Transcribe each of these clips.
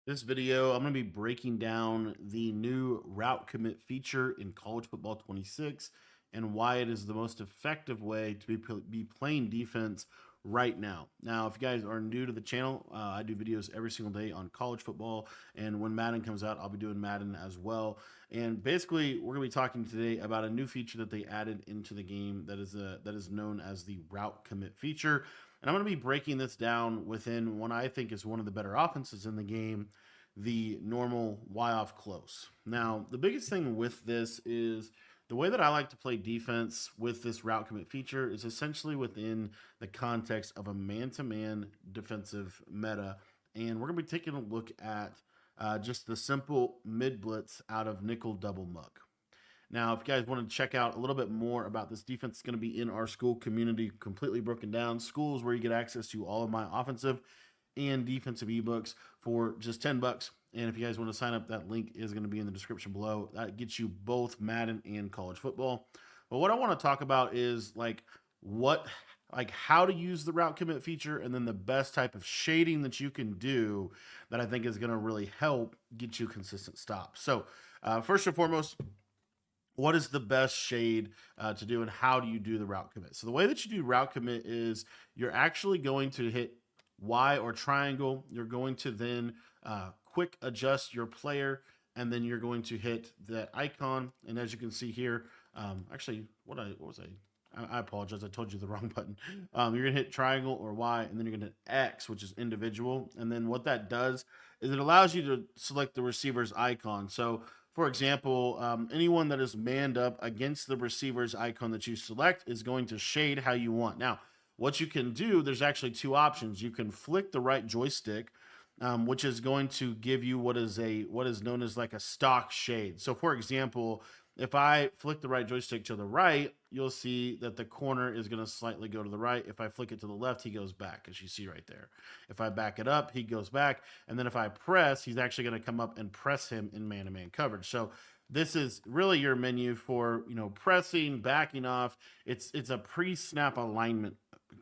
This video, I'm going to be breaking down the new route commit feature in College Football 26 and why it is the most effective way to be playing defense right now. Now, if you guys are new to the channel, I do videos every single day on college football, and when Madden comes out, I'll be doing Madden as well. And basically, we're going to be talking today about a new feature that they added into the game that is known as the route commit feature. And I'm going to be breaking this down within what I think is one of the better offenses in the game, the normal Y off close. Now, the biggest thing with this is the way that I like to play defense with this route commit feature is essentially within the context of a man to man defensive meta. And we're going to be taking a look at just the simple mid blitz out of nickel double muck. Now, if you guys want to check out a little bit more about this defense, it's going to be in our school community, completely broken down. Schools where you get access to all of my offensive and defensive ebooks for just $10. And if you guys want to sign up, that link is going to be in the description below. That gets you both Madden and college football. But what I want to talk about is how to use the route commit feature, and then the best type of shading that you can do that I think is going to really help get you consistent stops. So first and foremost, what is the best shade to do, and how do you do the route commit? So the way that you do route commit is you're actually going to hit Y or triangle. You're going to then quick adjust your player, and then you're going to hit that icon. And as you can see here, actually, what was I apologize. I told you the wrong button. You're gonna hit triangle or Y, and then you're gonna hit X, which is individual. And then what that does is it allows you to select the receiver's icon. So for example, anyone that is manned up against the receiver's icon that you select is going to shade how you want. Now, what you can do, there's actually two options. You can flick the right joystick, which is going to give you what is known as like a stock shade. So for example, if I flick the right joystick to the right, you'll see that the corner is going to slightly go to the right. If I flick it to the left, he goes back, as you see right there. If I back it up, he goes back. And then if I press, he's actually going to come up and press him in man-to-man coverage. So this is really your menu for, pressing, backing off. It's a pre-snap alignment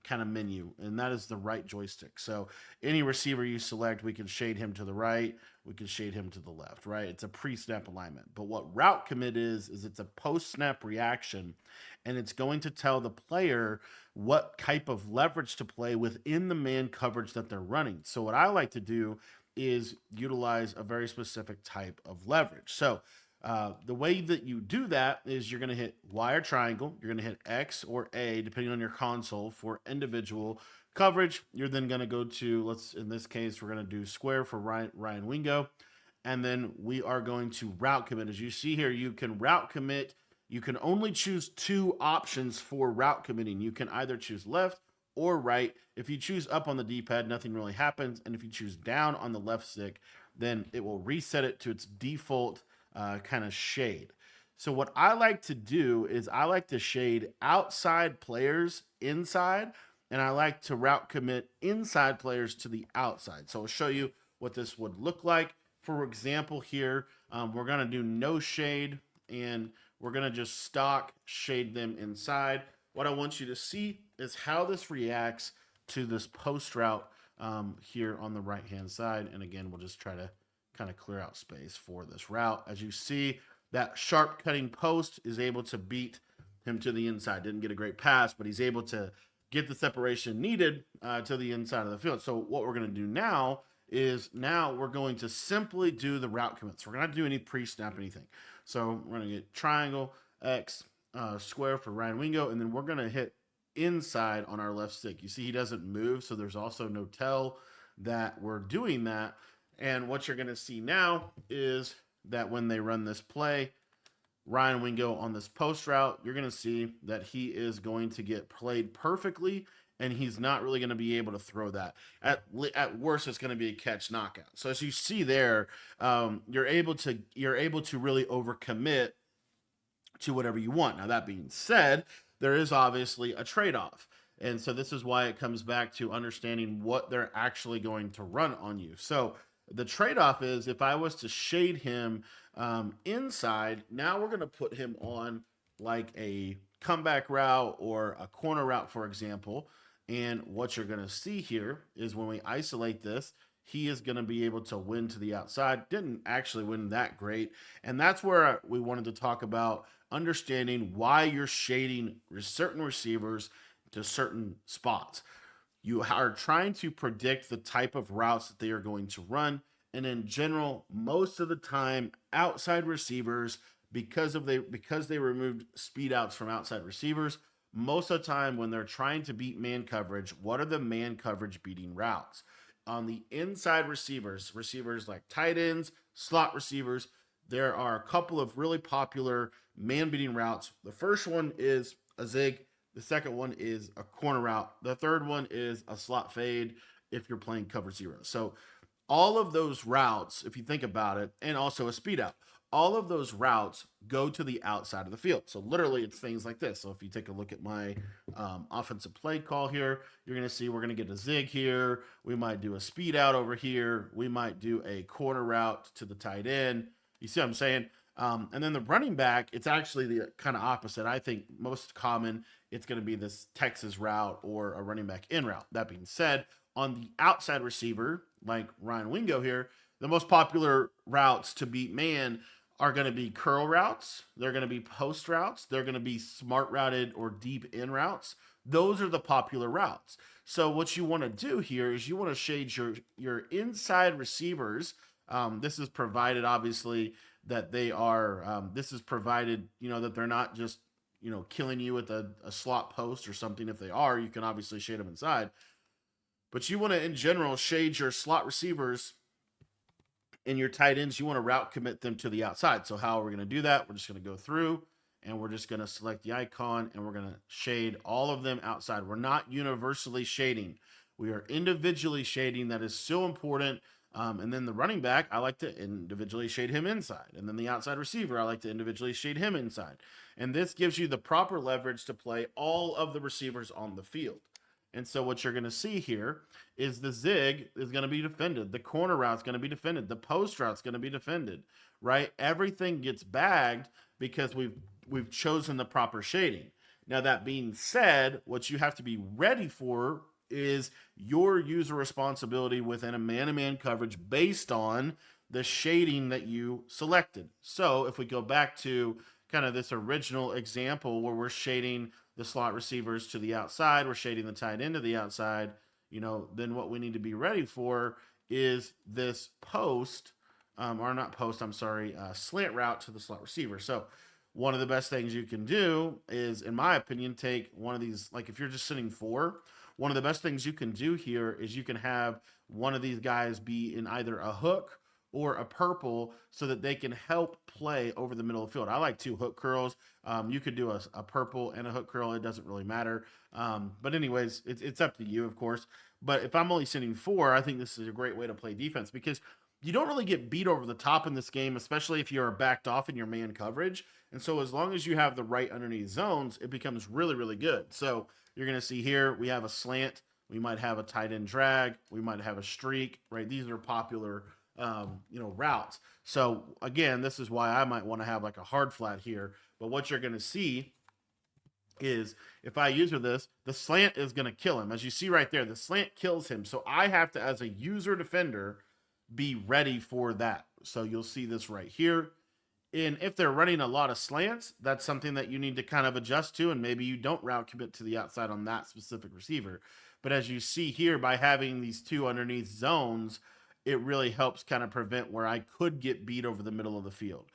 kind of menu, and that is the right joystick. So any receiver you select, we can shade him to the right, we can shade him to the left, right? It's a pre-snap alignment. But what route commit is it's a post-snap reaction, and it's going to tell the player what type of leverage to play within the man coverage that they're running. So what I like to do is utilize a very specific type of leverage. So the way that you do that is you're going to hit Y or triangle. You're going to hit X or A, depending on your console, for individual coverage. You're then going to go to, in this case, we're going to do square for Ryan Wingo. And then we are going to route commit. As you see here, you can route commit. You can only choose two options for route committing. You can either choose left or right. If you choose up on the D-pad, nothing really happens. And if you choose down on the left stick, then it will reset it to its default kind of shade. So what I like to do is I like to shade outside players inside, and I like to route commit inside players to the outside. So I'll show you what this would look like. For example, here, we're going to do no shade, and we're going to just stock shade them inside. What I want you to see is how this reacts to this post route here on the right-hand side. And again, we'll just try to kind of clear out space for this route. As you see, that sharp cutting post is able to beat him to the inside. Didn't get a great pass, but he's able to get the separation needed to the inside of the field. So what we're going to do now is we're going to simply do the route commits. We're going to do any pre-snap anything. So we're going to get triangle, X, square for Ryan Wingo, and then we're going to hit inside on our left stick. You see he doesn't move, so there's also no tell that we're doing that. And what you're going to see now is that when they run this play, Ryan Wingo on this post route, you're going to see that he is going to get played perfectly, and he's not really going to be able to throw that. At worst, it's going to be a catch knockout. So as you see there, you're able to really overcommit to whatever you want. Now that being said, there is obviously a trade-off. And so this is why it comes back to understanding what they're actually going to run on you. So the trade-off is if I was to shade him inside, now we're going to put him on like a comeback route or a corner route, for example. And what you're going to see here is when we isolate this, he is going to be able to win to the outside. Didn't actually win that great. And that's where we wanted to talk about understanding why you're shading certain receivers to certain spots. You are trying to predict the type of routes that they are going to run. And in general, most of the time, outside receivers, because they removed speed outs from outside receivers, most of the time when they're trying to beat man coverage, what are the man coverage beating routes? On the inside receivers, receivers like tight ends, slot receivers, there are a couple of really popular man beating routes. The first one is a zig. The second one is a corner route. The third one is a slot fade if you're playing cover zero. So all of those routes, if you think about it, and also a speed out, all of those routes go to the outside of the field. So literally it's things like this. So if you take a look at my offensive play call here, you're going to see we're going to get a zig here. We might do a speed out over here. We might do a corner route to the tight end. You see what I'm saying? And then the running back, it's actually the kind of opposite. I think most common, it's going to be this Texas route or a running back in route. That being said, on the outside receiver, like Ryan Wingo here, the most popular routes to beat man are going to be curl routes. They're going to be post routes. They're going to be smart routed or deep in routes. Those are the popular routes. So what you want to do here is you want to shade your inside receivers. This is provided, obviously, that they are, this is provided, that they're not just, killing you with a slot post or something. If they are, you can obviously shade them inside. But you want to, in general, shade your slot receivers and your tight ends. You want to route commit them to the outside. So how are we going to do that? We're just going to go through and we're just going to select the icon and we're going to shade all of them outside. We're not universally shading. We are individually shading. That is so important. And then the running back, I like to individually shade him inside. And then the outside receiver, I like to individually shade him inside. And this gives you the proper leverage to play all of the receivers on the field. And so what you're going to see here is the zig is going to be defended. The corner route is going to be defended. The post route is going to be defended, right? Everything gets bagged because we've chosen the proper shading. Now, that being said, what you have to be ready for is your user responsibility within a man-to-man coverage based on the shading that you selected. So if we go back to kind of this original example where we're shading the slot receivers to the outside, we're shading the tight end to the outside, then what we need to be ready for is this post, or not post, I'm sorry, slant route to the slot receiver. So one of the best things you can do is, in my opinion, take one of these, like if you're just sitting four, one of the best things you can do here is you can have one of these guys be in either a hook or a purple so that they can help play over the middle of the field. I like two hook curls. You could do a purple and a hook curl. It doesn't really matter. But anyways, it's up to you, of course. But if I'm only sitting four, I think this is a great way to play defense because you don't really get beat over the top in this game, especially if you're backed off in your man coverage. And so as long as you have the right underneath zones, it becomes really, really good. So you're going to see here, we have a slant. We might have a tight end drag. We might have a streak, right? These are popular routes. So again, this is why I might want to have like a hard flat here. But what you're going to see is if I use with this, the slant is going to kill him. As you see right there, the slant kills him. So I have to, as a user defender, be ready for that. So you'll see this right here. And if they're running a lot of slants, that's something that you need to kind of adjust to. And maybe you don't route commit to the outside on that specific receiver. But as you see here, by having these two underneath zones, it really helps kind of prevent where I could get beat over the middle of the field.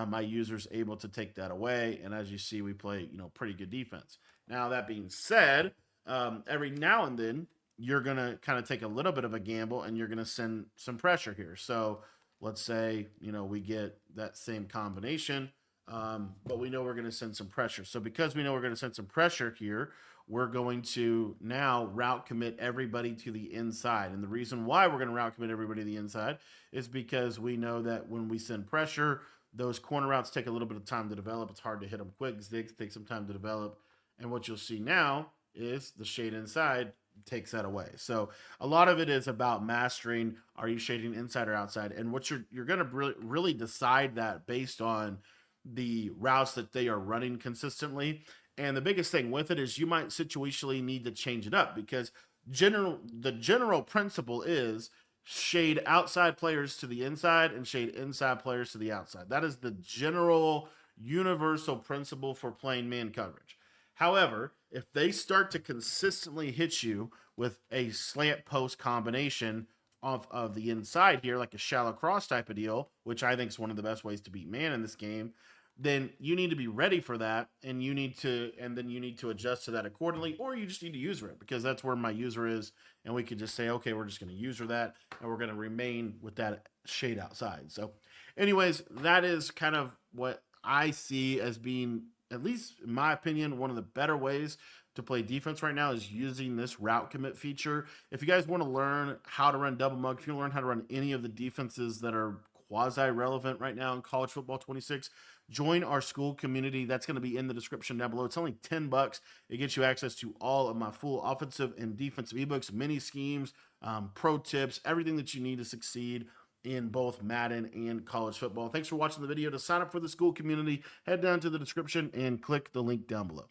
My user's able to take that away. And as you see, we play, pretty good defense. Now, that being said, every now and then, you're going to kind of take a little bit of a gamble and you're going to send some pressure here. So let's say, we get that same combination, but we know we're going to send some pressure. So because we know we're going to send some pressure here, we're going to now route commit everybody to the inside. And the reason why we're going to route commit everybody to the inside is because we know that when we send pressure, those corner routes take a little bit of time to develop. It's hard to hit them quick. Zigs take some time to develop. And what you'll see now is the shade inside takes that away. So a lot of it is about mastering, are you shading inside or outside? And what you're going to really decide that based on the routes that they are running consistently. And the biggest thing with it is you might situationally need to change it up because the general principle is shade outside players to the inside and shade inside players to the outside. That is the general universal principle for playing man coverage. However, if they start to consistently hit you with a slant post combination of the inside here, like a shallow cross type of deal, which I think is one of the best ways to beat man in this game, then you need to be ready for that, and then you need to adjust to that accordingly, or you just need to user it, because that's where my user is, and we could just say, okay, we're just going to user that, and we're going to remain with that shade outside. So, anyways, that is kind of what I see as being, at least in my opinion, one of the better ways to play defense right now is using this route commit feature. If you guys want to learn how to run double mug, if you want to learn how to run any of the defenses that are quasi relevant right now in college football 26, join our school community. That's going to be in the description down below. It's only $10. It gets you access to all of my full offensive and defensive ebooks, mini schemes, pro tips, everything that you need to succeed in both Madden and college football. Thanks for watching the video. To sign up for the school community, head down to the description and click the link down below.